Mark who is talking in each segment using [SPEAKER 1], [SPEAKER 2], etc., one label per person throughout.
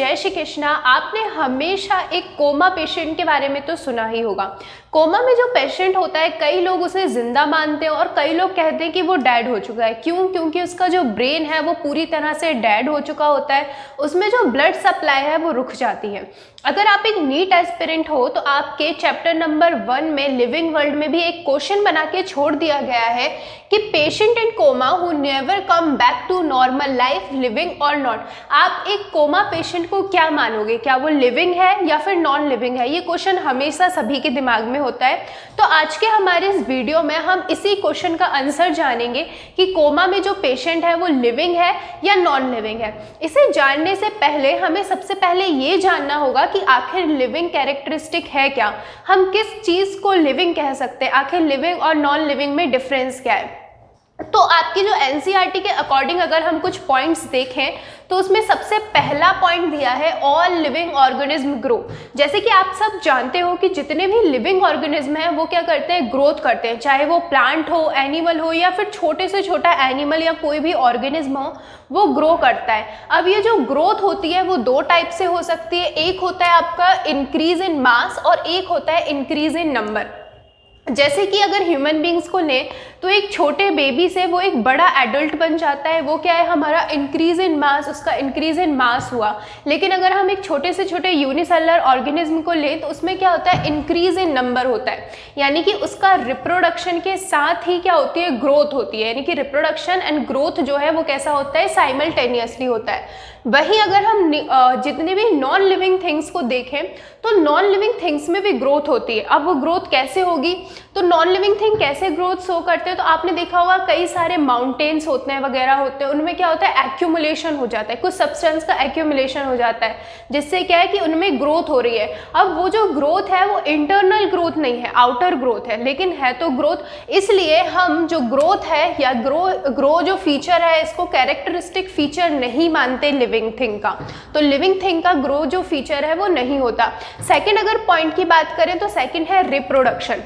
[SPEAKER 1] जय श्री कृष्णा। आपने हमेशा एक कोमा पेशेंट के बारे में तो सुना ही होगा। कोमा में जो पेशेंट होता है कई लोग उसे जिंदा मानते हैं और कई लोग कहते हैं कि वो डेड हो चुका है। क्यों? क्योंकि उसका जो ब्रेन है वो पूरी तरह से डेड हो चुका होता है, उसमें जो ब्लड सप्लाई है वो रुक जाती है। अगर आप एक नीट एस्पिरेंट हो तो आपके चैप्टर नंबर 1 में लिविंग वर्ल्ड में भी एक क्वेश्चन बना के छोड़ दिया गया है कि patient in coma who never come back to normal life living और नॉट। आप एक कोमा पेशेंट को क्या मानोगे, क्या वो लिविंग है या फिर नॉन लिविंग है? ये क्वेश्चन हमेशा सभी के दिमाग में होता है। तो आज के हमारे इस वीडियो में हम इसी क्वेश्चन का आंसर जानेंगे कि कोमा में जो पेशेंट है वो लिविंग है या नॉन लिविंग है। इसे जानने से पहले हमें सबसे पहले ये जानना होगा कि आखिर लिविंग कैरेक्टरिस्टिक है क्या, हम किस चीज को लिविंग कह सकते हैं, आखिर लिविंग और नॉन लिविंग में डिफरेंस क्या है। तो आपकी जो एनसीईआरटी के अकॉर्डिंग अगर हम कुछ पॉइंट्स देखें तो उसमें सबसे पहला पॉइंट दिया है ऑल लिविंग ऑर्गेनिज्म ग्रो। जैसे कि आप सब जानते हो कि जितने भी लिविंग ऑर्गेनिज्म हैं वो क्या करते हैं, ग्रोथ करते हैं, चाहे वो प्लांट हो, एनिमल हो या फिर छोटे से छोटा एनिमल या कोई भी ऑर्गेनिज्म हो, वो ग्रो करता है। अब ये जो ग्रोथ होती है वो दो टाइप से हो सकती है। एक होता है आपका इंक्रीज इन मास और एक होता है इंक्रीज इन नंबर। जैसे कि अगर ह्यूमन बींग्स को लें तो एक छोटे बेबी से वो एक बड़ा एडल्ट बन जाता है, वो क्या है, हमारा इंक्रीज इन मास, उसका इंक्रीज इन मास हुआ। लेकिन अगर हम एक छोटे से छोटे यूनिसेलुलर ऑर्गेनिज्म को लें तो उसमें क्या होता है, इंक्रीज इन नंबर होता है, यानी कि उसका रिप्रोडक्शन के साथ ही क्या होती है, ग्रोथ होती है। यानी कि रिप्रोडक्शन एंड ग्रोथ जो है वो कैसा होता है, साइमल्टेनियसली होता है। वहीं अगर हम जितने भी नॉन लिविंग थिंग्स को देखें तो नॉन लिविंग थिंग्स में भी ग्रोथ होती है। अब वो ग्रोथ कैसे होगी, तो नॉन लिविंग थिंग कैसे ग्रोथ शो करते हैं, तो आपने देखा होगा कई सारे माउंटेन्स होते हैं वगैरह होते हैं, उनमें क्या होता है, एक्यूमुलेशन हो जाता है, कुछ सब्सटेंस का एक्यूमुलेशन हो जाता है जिससे क्या है कि उनमें ग्रोथ हो रही है। अब वो जो ग्रोथ है वो इंटरनल ग्रोथ नहीं है, आउटर ग्रोथ है, लेकिन है तो ग्रोथ। इसलिए हम जो ग्रोथ है या ग्रो जो फीचर है इसको कैरेक्टरिस्टिक फीचर नहीं मानते लिविंग थिंग का। तो लिविंग थिंग का ग्रो जो फीचर है वो नहीं होता। सेकंड अगर पॉइंट की बात करें तो सेकंड है रिप्रोडक्शन।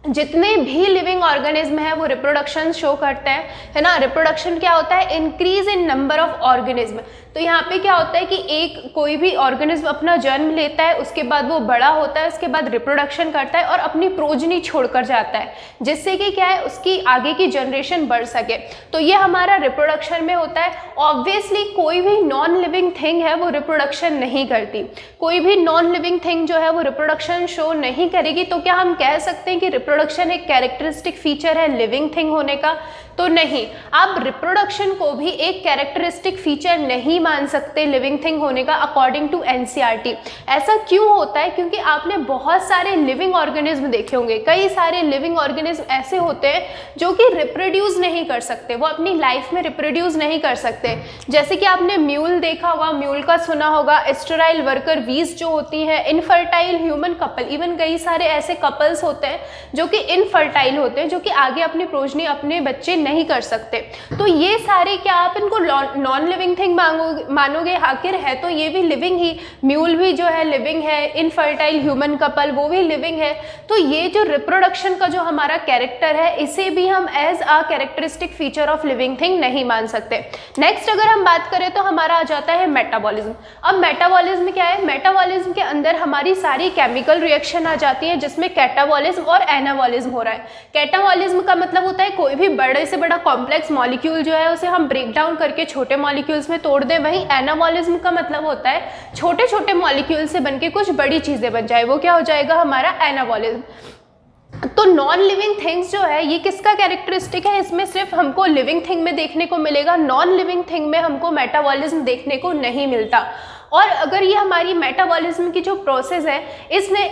[SPEAKER 1] जितने भी लिविंग ऑर्गेनिज्म है वो रिप्रोडक्शन शो करते हैं, है ना। रिप्रोडक्शन क्या होता है, increase in number of organism. तो यहाँ पे क्या होता है कि एक कोई भी ऑर्गेनिज्म अपना जन्म लेता है, उसके बाद वो बड़ा होता है, उसके बाद रिप्रोडक्शन करता है और अपनी प्रोजनी छोड़कर जाता है, जिससे कि क्या है, उसकी आगे की जनरेशन बढ़ सके। तो ये हमारा रिप्रोडक्शन में होता है। ऑब्वियसली कोई भी नॉन लिविंग थिंग है वो रिप्रोडक्शन नहीं करती, कोई भी नॉन लिविंग थिंग जो है वो रिप्रोडक्शन शो नहीं करेगी। तो क्या हम कह सकते हैं कि रिप्रोडक्शन एक कैरेक्टरिस्टिक फीचर है लिविंग थिंग होने का? तो नहीं, आप रिप्रोडक्शन को भी एक कैरेक्टरिस्टिक फीचर नहीं मान सकते लिविंग थिंग होने का अकॉर्डिंग टू एनसीईआरटी। ऐसा क्यों होता है? क्योंकि आपने बहुत सारे लिविंग ऑर्गेनिज्म देखे होंगे, कई सारे लिविंग ऑर्गेनिज्म ऐसे होते हैं जो कि रिप्रोड्यूस नहीं कर सकते, वो अपनी लाइफ में रिप्रोड्यूस नहीं कर सकते। जैसे कि आपने म्यूल देखा होगा, म्यूल का सुना होगा, स्टेराइल वर्कर वीज जो होती है, इनफर्टाइल ह्यूमन कपल, इवन कई सारे ऐसे कपल्स होते हैं जो कि इनफर्टाइल होते हैं, जो कि आगे अपनी प्रोजनी, अपने बच्चे नहीं कर सकते। तो ये सारे क्या आप इनको नॉन लिविंग थिंग मानोगे? आखिर है तो ये भी लिविंग ही, म्यूल भी जो है लिविंग है, इनफर्टाइल ह्यूमन कपल वो भी लिविंग है। तो ये जो रिप्रोडक्शन का जो हमारा कैरेक्टर है इसे भी हम as a characteristic feature of living thing नहीं मान सकते। नेक्स्ट अगर हम बात करें तो हमारा आ जाता है मेटाबॉलिज्म। अब मेटाबॉलिज्म क्या है, मेटाबॉलिज्म के अंदर हमारी सारी केमिकल रिएक्शन आ जाती है जिसमें कैटाबॉलिज्म और एनाबॉलिज्म हो रहा है। कैटाबॉलिज्म का मतलब होता है कोई भी बड़े से बड़ा कॉम्प्लेक्स मॉलिक्यूल जो है उसे हम ब्रेक डाउन करके छोटे मॉलिक्यूल्स में तोड़ दें। वहीं एनाबॉलिज्म का मतलब होता है छोटे छोटे मॉलिक्यूल से बनके कुछ बड़ी चीजें बन जाए, वो क्या हो जाएगा, हमारा एनाबॉलिज्म। तो नॉन लिविंग थिंग्स जो है ये किसका कैरेक्टरिस्टिक है, इसमें सिर्फ हमको लिविंग थिंग में देखने को मिलेगा, नॉन लिविंग थिंग में हमको मेटाबॉलिज्म देखने को नहीं मिलता। और अगर ये हमारी मेटाबॉलिज्म की जो प्रोसेस है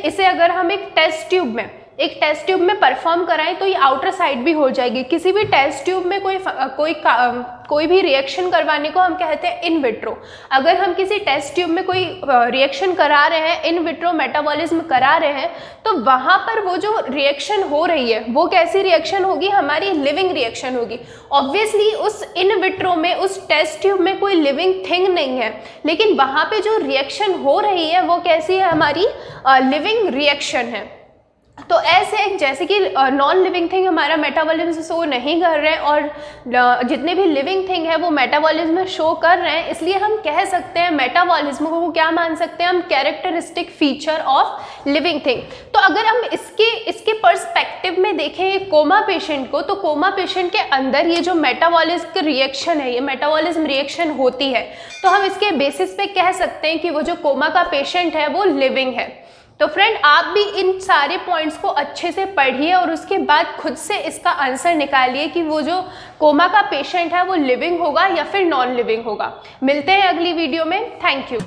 [SPEAKER 1] इसे अगर हम एक टेस्ट ट्यूब में परफॉर्म कराएं तो ये आउटर साइड भी हो जाएगी। किसी भी टेस्ट ट्यूब में कोई भी रिएक्शन करवाने को हम कहते हैं इन विट्रो। अगर हम किसी टेस्ट ट्यूब में कोई रिएक्शन करा रहे हैं, इन विट्रो मेटाबॉलिज्म करा रहे हैं, तो वहाँ पर वो जो रिएक्शन हो रही है वो कैसी रिएक्शन होगी, हमारी लिविंग रिएक्शन होगी। ऑब्वियसली उस इन विट्रो में, उस टेस्ट ट्यूब में कोई लिविंग थिंग नहीं है, लेकिन वहाँ पे जो रिएक्शन हो रही है वो कैसी है, हमारी लिविंग रिएक्शन है। तो ऐसे जैसे कि नॉन लिविंग थिंग हमारा मेटाबॉलिज्म शो नहीं कर रहे हैं और जितने भी लिविंग थिंग है वो मेटाबॉलिज्म शो कर रहे हैं, इसलिए हम कह सकते हैं मेटाबॉलिज्म को क्या मान सकते हैं हम, characteristic feature of living thing. तो अगर हम इसके पर्सपेक्टिव में देखें कोमा पेशेंट को, तो कोमा पेशेंट के अंदर ये जो मेटाबॉलिज्म रिएक्शन है, ये मेटाबॉलिज्म रिएक्शन होती है, तो हम इसके बेसिस पे कह सकते हैं कि वो जो कोमा का पेशेंट है वो लिविंग है। तो फ्रेंड आप भी इन सारे पॉइंट्स को अच्छे से पढ़िए और उसके बाद खुद से इसका आंसर निकालिए कि वो जो कोमा का पेशेंट है वो लिविंग होगा या फिर नॉन लिविंग होगा। मिलते हैं अगली वीडियो में। Thank you.